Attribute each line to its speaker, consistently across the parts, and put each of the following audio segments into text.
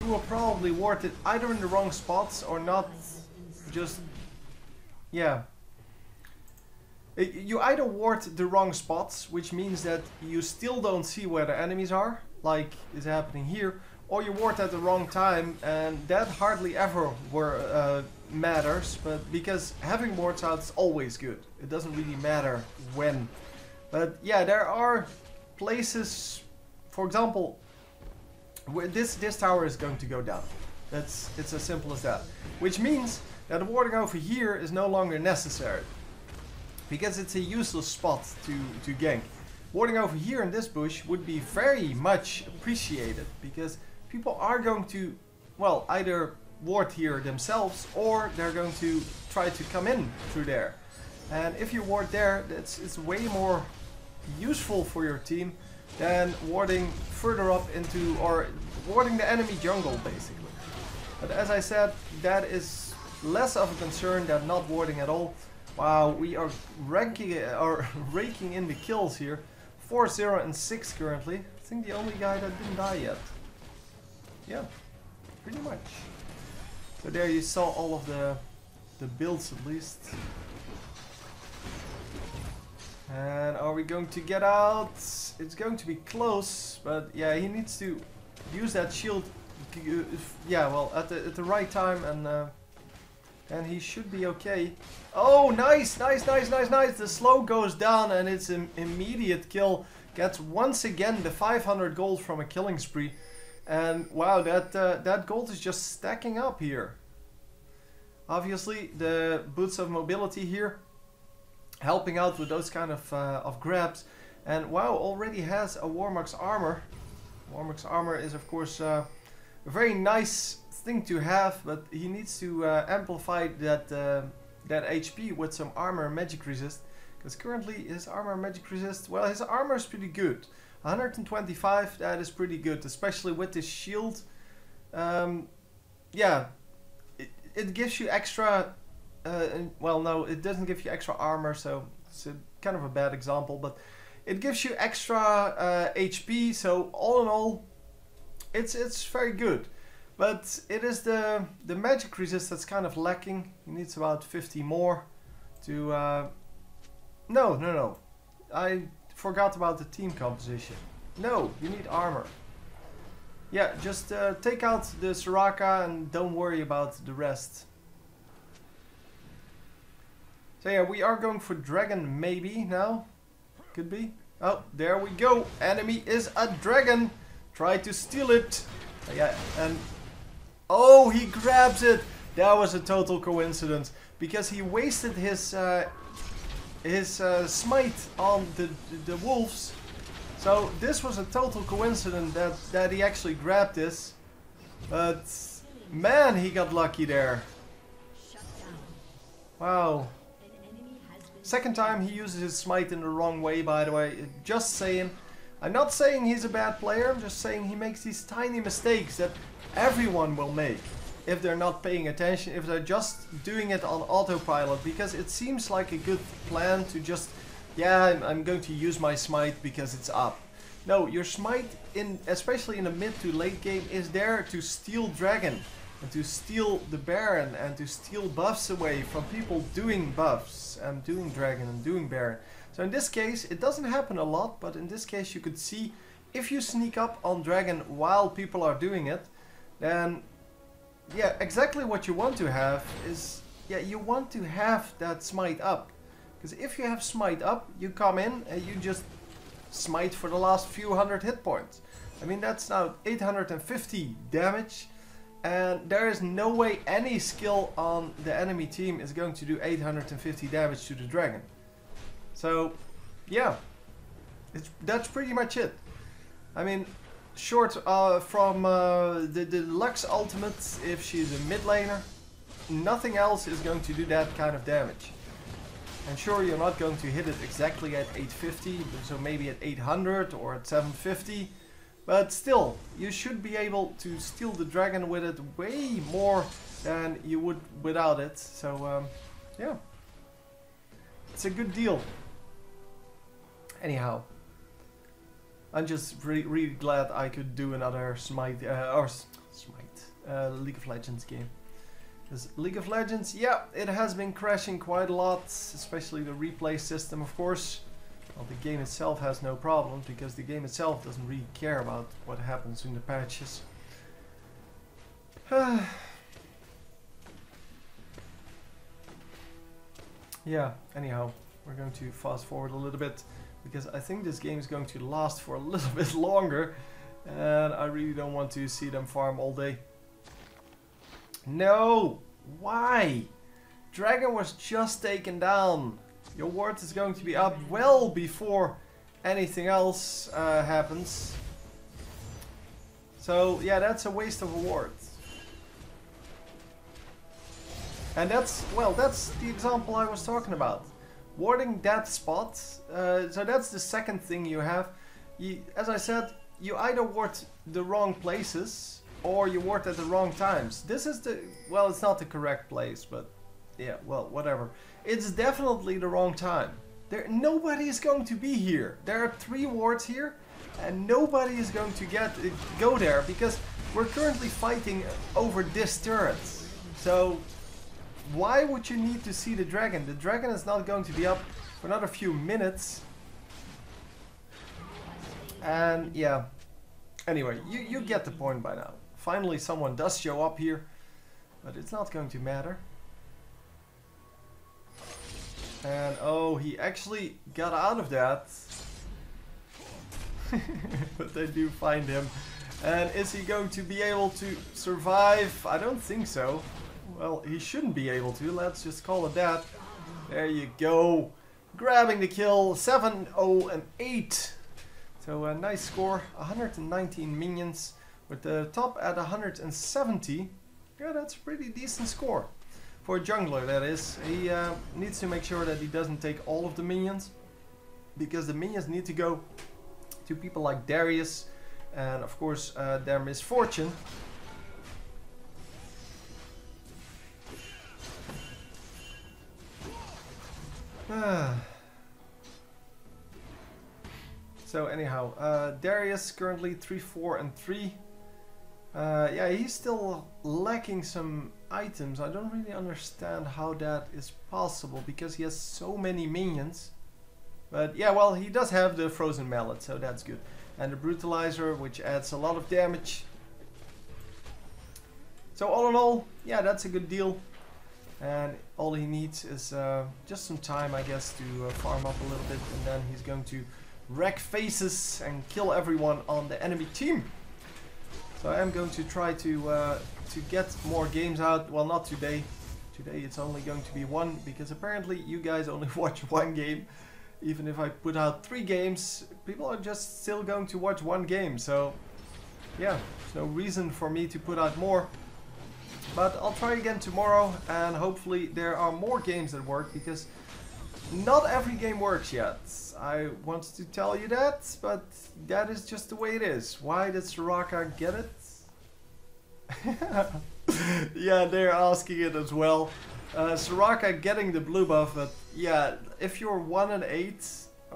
Speaker 1: you will probably ward it either in the wrong spots or not just... Yeah. You either ward the wrong spots, which means that you still don't see where the enemies are, like is happening here, or you ward at the wrong time, and that hardly ever matters, but because having wards out is always good. It doesn't really matter when. But yeah, there are places, for example, where this tower is going to go down. It's as simple as that. Which means that warding over here is no longer necessary, because it's a useless spot to gank. Warding over here in this bush would be very much appreciated, because people are going to, well, either ward here themselves or they're going to try to come in through there. And if you ward there, it's way more useful for your team than warding further up into, or warding the enemy jungle basically. But as I said, that is less of a concern than not warding at all. Wow, we are raking in the kills here. 4-0 and 6 currently. I think the only guy that didn't die yet. Yeah, pretty much. So there you saw all of the builds at least. And are we going to get out? It's going to be close, but yeah, he needs to use that shield. Yeah, well, at the right time, and he should be okay. Oh, nice, nice, nice, nice, nice. The slow goes down and it's an immediate kill. Gets once again the 500 gold from a killing spree. And wow, that gold is just stacking up here. Obviously, the boots of mobility here helping out with those kind of grabs. And wow, already has a Warmock's armor. Warmock's armor is of course a very nice thing to have, but he needs to amplify that HP with some armor and magic resist, because currently his armor and magic resist, well, his armor is pretty good. 125, that is pretty good, especially with this shield. Yeah, it gives you extra, well no, it doesn't give you extra armor, so it's kind of a bad example, but it gives you extra HP, so all in all, it's very good. But it is the magic resist that's kind of lacking. He needs about 50 more to... No. I forgot about the team composition. No, you need armor. Yeah, just take out the Soraka and don't worry about the rest. So yeah, we are going for dragon maybe now. Could be. Oh, there we go. Enemy is a dragon. Try to steal it. Yeah, and... Oh, he grabs it! That was a total coincidence, because he wasted his smite on the wolves. So this was a total coincidence that he actually grabbed this. But man, he got lucky there. Wow. Second time he uses his smite in the wrong way, by the way. Just saying. I'm not saying he's a bad player, I'm just saying he makes these tiny mistakes that everyone will make if they're not paying attention, if they're just doing it on autopilot, because it seems like a good plan to just, yeah, I'm going to use my smite because it's up. No, your smite, especially in the mid to late game, is there to steal dragon and to steal the baron and to steal buffs away from people doing buffs and doing dragon and doing baron. So in this case, it doesn't happen a lot, but in this case you could see if you sneak up on dragon while people are doing it, then yeah, exactly what you want to have is, yeah, you want to have that smite up. Because if you have smite up, you come in and you just smite for the last few hundred hit points. I mean, that's now 850 damage, and there is no way any skill on the enemy team is going to do 850 damage to the dragon. So yeah, that's pretty much it. I mean, short from the Lux ultimate, if she's a mid laner, nothing else is going to do that kind of damage. And sure, you're not going to hit it exactly at 850, so maybe at 800 or at 750, but still, you should be able to steal the dragon with it way more than you would without it. So yeah, it's a good deal. Anyhow, I'm just really glad I could do another smite, or League of Legends game. Because League of Legends, yeah, it has been crashing quite a lot, especially the replay system, of course. Well, the game itself has no problems, because the game itself doesn't really care about what happens in the patches. Yeah, anyhow, we're going to fast forward a little bit, because I think this game is going to last for a little bit longer, and I really don't want to see them farm all day. No! Why? Dragon was just taken down. Your ward is going to be up well before anything else happens. So yeah, that's a waste of a ward. And that's, well, that's the example I was talking about. Warding that spot. So that's the second thing you have. As I said, you either ward the wrong places or you ward at the wrong times. This is the, well, it's not the correct place, but yeah, well, whatever. It's definitely the wrong time. Nobody is going to be here. There are 3 wards here, and nobody is going to go there because we're currently fighting over this turret. So why would you need to see the dragon? The dragon is not going to be up for another few minutes. And yeah, anyway, you get the point by now. Finally someone does show up here, but it's not going to matter. And oh, he actually got out of that. But they do find him. And is he going to be able to survive? I don't think so. Well, he shouldn't be able to. Let's just call it that. There you go. Grabbing the kill. 7, 0, and 8. So a nice score. 119 minions. With the top at 170. Yeah, that's a pretty decent score. For a jungler, that is. He needs to make sure that he doesn't take all of the minions. Because the minions need to go to people like Darius. And of course their misfortune. So anyhow, Darius currently 3, 4, and 3. Yeah, he's still lacking some items. I don't really understand how that is possible because he has so many minions. But yeah, well, he does have the frozen mallet, so that's good. And the brutalizer, which adds a lot of damage. So all in all, yeah, that's a good deal. And all he needs is just some time, I guess, to farm up a little bit, and then he's going to wreck faces and kill everyone on the enemy team. So I am going to try to get more games out. Well, not today. Today it's only going to be 1, because apparently you guys only watch 1 game. Even if I put out 3 games, people are just still going to watch 1 game. So yeah, there's no reason for me to put out more. But I'll try again tomorrow, and hopefully there are more games that work, because not every game works yet. I wanted to tell you that, but that is just the way it is. Why did Soraka get it? Yeah, they're asking it as well. Soraka getting the blue buff, but yeah, if you're 1 and 8,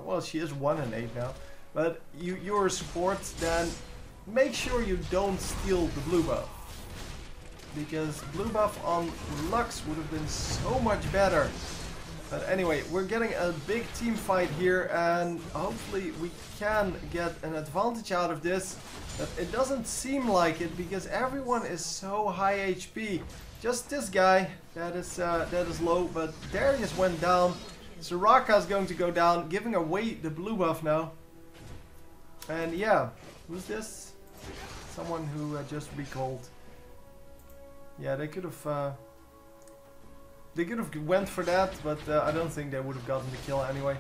Speaker 1: well, she is 1 and 8 now, but you're a support, then make sure you don't steal the blue buff. Because blue buff on Lux would have been so much better. But anyway, we're getting a big team fight here, and hopefully we can get an advantage out of this. But it doesn't seem like it, because everyone is so high HP. Just this guy that is low, but Darius went down. Soraka is going to go down, giving away the blue buff now. And yeah, who's this? Someone who just recalled. Yeah, they could have went for that, but I don't think they would have gotten the kill anyway.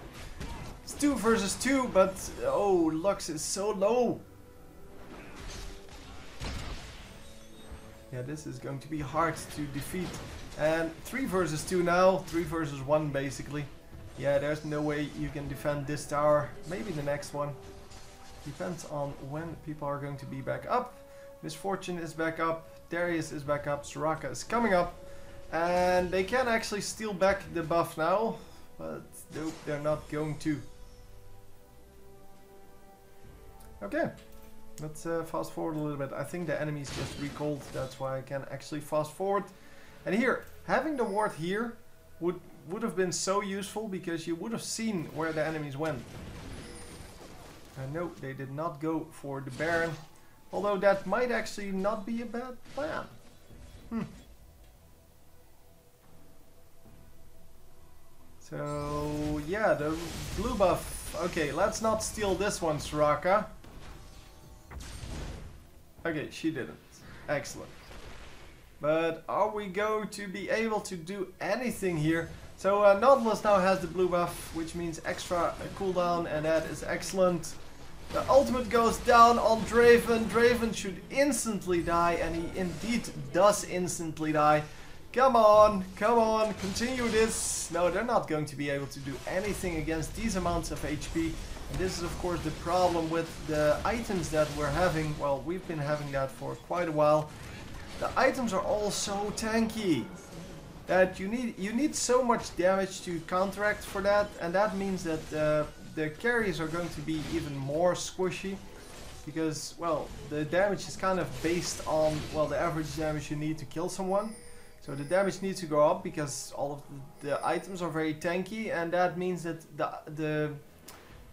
Speaker 1: It's 2 versus 2, but oh, Lux is so low. Yeah, this is going to be hard to defeat. And 3 versus 2 now, 3 versus 1 basically. Yeah, there's no way you can defend this tower. Maybe the next one. Depends on when people are going to be back up. Misfortune is back up. Darius is back up. Soraka is coming up. And they can actually steal back the buff now. But nope, they're not going to. Okay. Let's fast forward a little bit. I think the enemies just recalled, that's why I can actually fast forward. And here, having the ward here would have been so useful because you would have seen where the enemies went. No, they did not go for the Baron. Although that might actually not be a bad plan. So, yeah, the blue buff. Okay, let's not steal this one, Soraka. Okay, she didn't. Excellent. But are we going to be able to do anything here? So Nautilus now has the blue buff, which means extra cooldown, and that is excellent. The ultimate goes down on Draven. Draven should instantly die, and he indeed does instantly die. Come on, continue this. No, they're not going to be able to do anything against these amounts of HP. And this is of course the problem with the items that we're having. Well, we've been having that for quite a while. The items are all so tanky that you need so much damage to counteract for that, and that means that the carries are going to be even more squishy because, well, the damage is kind of based on, well, the average damage you need to kill someone. So the damage needs to go up because all of the items are very tanky, and that means that the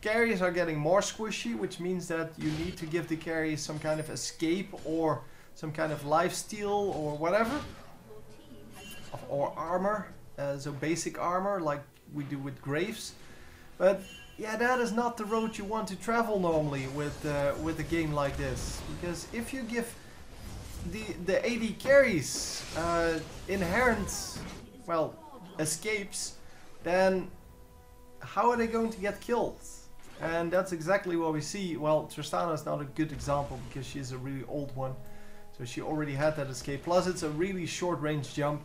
Speaker 1: carries are getting more squishy, which means that you need to give the carries some kind of escape or some kind of lifesteal or whatever, or armor, so basic armor like we do with Graves. But yeah, that is not the road you want to travel normally with a game like this, because if you give the AD carries inherent, well, escapes, then how are they going to get killed? And that's exactly what we see. Well, Tristana is not a good example because she's a really old one, so she already had that escape. Plus it's a really short range jump,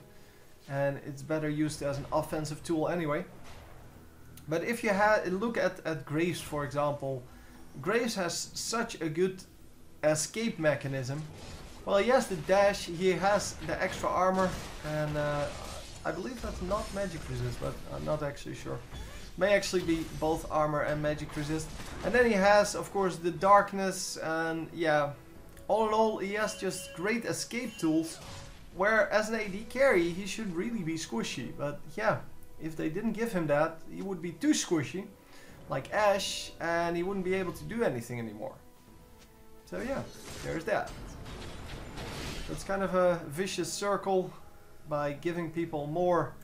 Speaker 1: and it's better used as an offensive tool anyway. But if you look at Graves, for example, Graves has such a good escape mechanism. Well, he has the dash, he has the extra armor, and I believe that's not magic resist, but I'm not actually sure. May actually be both armor and magic resist. And then he has, of course, the darkness, and yeah, all in all, he has just great escape tools, where as an AD carry, he should really be squishy. But yeah, if they didn't give him that, he would be too squishy, like Ashe, and he wouldn't be able to do anything anymore. So yeah, there's that. It's kind of a vicious circle. By giving people more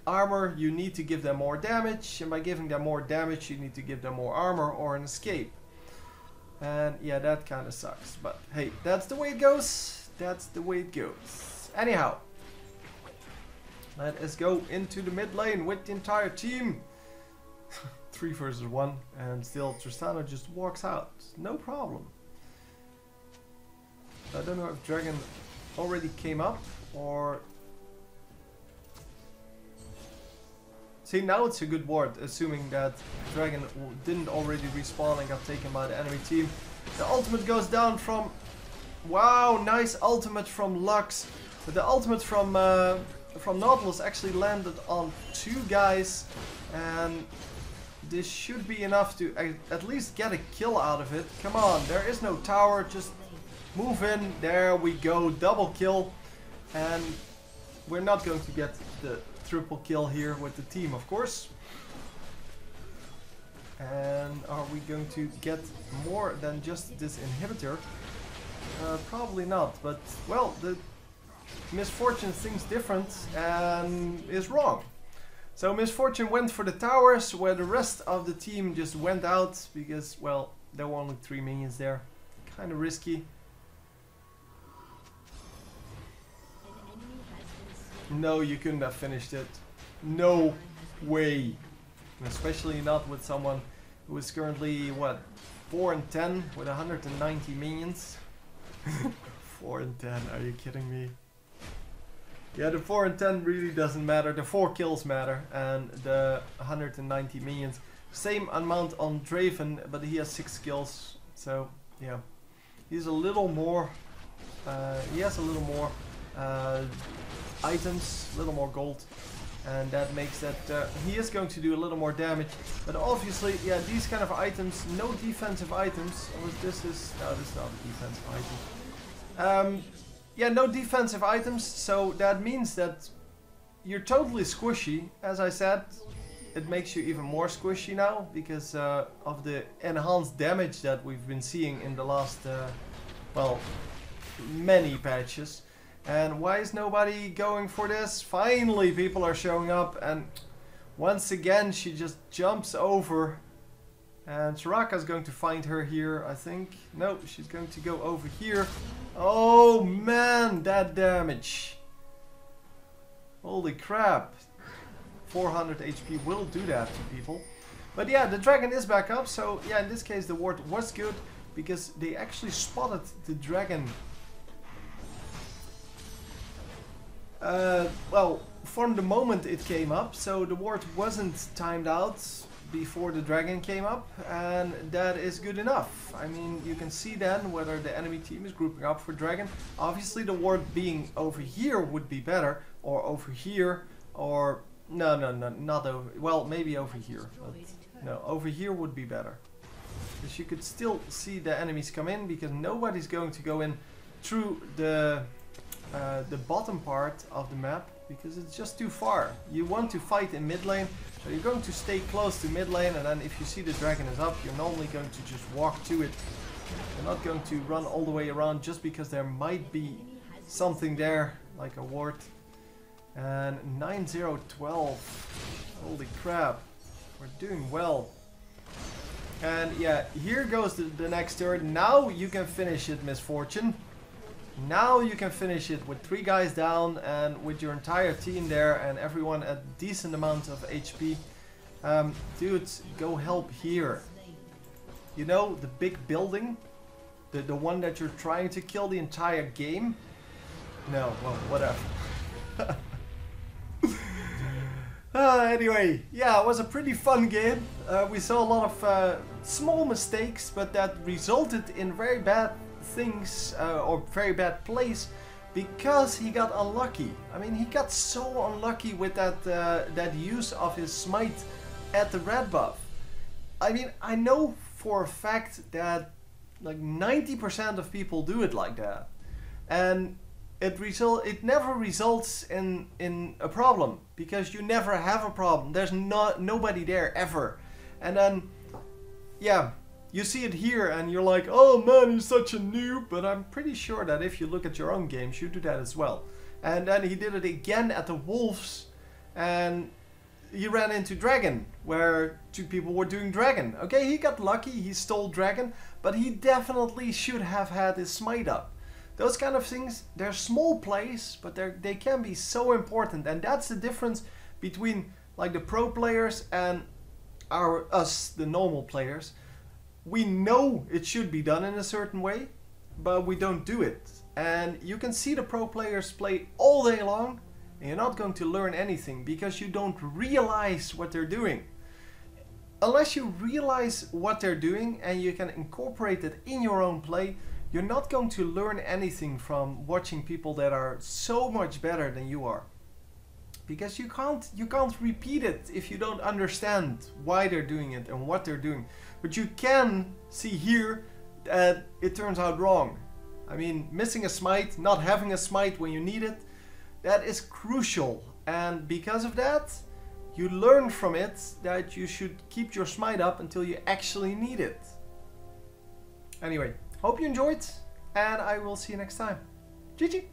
Speaker 1: armor, you need to give them more damage, and by giving them more damage, you need to give them more armor or an escape. And yeah, that kind of sucks. But hey, that's the way it goes. That's the way it goes. Anyhow, let us go into the mid lane with the entire team. 3 versus 1, and still Tristana just walks out. No problem. I don't know if Dragon already came up or... See, now it's a good ward, assuming that Dragon didn't already respawn and got taken by the enemy team. The ultimate goes down from... Wow, nice ultimate from Lux. But the ultimate from Nautilus actually landed on 2 guys. And this should be enough to at least get a kill out of it. Come on, there is no tower, just move in. There we go, double kill. And we're not going to get the triple kill here with the team, of course. And are we going to get more than just this inhibitor? Probably not, but well, the Misfortune thinks different and is wrong. So Misfortune went for the towers, where the rest of the team just went out because, well, there were only 3 minions there. Kind of risky. No, you couldn't have finished it. No way. Especially not with someone who is currently, what, 4 and 10 with 190 minions. 4 and 10, are you kidding me? Yeah, the 4 and 10 really doesn't matter. The 4 kills matter, and the 190 minions. Same amount on Draven, but he has 6 kills. So, yeah. He's a little more... he has a little more items, a little more gold. And that makes that he is going to do a little more damage. But obviously, yeah, these kind of items, no defensive items. Oh, this is not a defensive item. Yeah, no defensive items. So that means that you're totally squishy. As I said, it makes you even more squishy now because of the enhanced damage that we've been seeing in the last, well, many patches. And why is nobody going for this? Finally, people are showing up, and once again, she just jumps over. And Soraka's going to find her here, I think. No, she's going to go over here. Oh man, that damage. Holy crap. 400 HP will do that to people. But yeah, the dragon is back up, so yeah, in this case the ward was good because they actually spotted the dragon. Well, from the moment it came up, so the ward wasn't timed out before the dragon came up, and that is good enough. I mean, you can see then whether the enemy team is grouping up for dragon. Obviously the ward being over here would be better, or over here, or no, not over, well, maybe over here, but no, over here would be better. Because you could still see the enemies come in, because nobody's going to go in through the bottom part of the map, because it's just too far. You want to fight in mid lane, so you're going to stay close to mid lane, and then if you see the dragon is up, you're normally going to just walk to it. You're not going to run all the way around just because there might be something there, like a ward. And 9-0-12. Holy crap. We're doing well. And yeah, here goes the next turn. Now you can finish it, Misfortune. Now you can finish it with 3 guys down and with your entire team there and everyone at decent amount of HP. Dudes, go help here. You know, the big building? The one that you're trying to kill the entire game? No, well, whatever. Anyway, yeah, it was a pretty fun game. We saw a lot of small mistakes, but that resulted in very bad things or very bad plays because he got unlucky. I mean, he got so unlucky with that use of his smite at the red buff. I mean, I know for a fact that like 90% of people do it like that, and it never results in a problem because you never have a problem. There's nobody there ever, and then yeah, you see it here and you're like, oh man, he's such a noob. But I'm pretty sure that if you look at your own games, you do that as well. And then he did it again at the wolves, and he ran into dragon where 2 people were doing dragon. Okay, he got lucky, he stole dragon, but he definitely should have had his smite up. Those kind of things, they're small plays, but they can be so important, and that's the difference between like the pro players and us, the normal players. We know it should be done in a certain way, but we don't do it. And you can see the pro players play all day long, and you're not going to learn anything because you don't realize what they're doing. Unless you realize what they're doing and you can incorporate it in your own play, you're not going to learn anything from watching people that are so much better than you are. Because you can't repeat it if you don't understand why they're doing it and what they're doing. But you can see here that it turns out wrong. I mean, missing a smite, not having a smite when you need it, that is crucial. And because of that, you learn from it that you should keep your smite up until you actually need it. Anyway, hope you enjoyed, and I will see you next time. GG!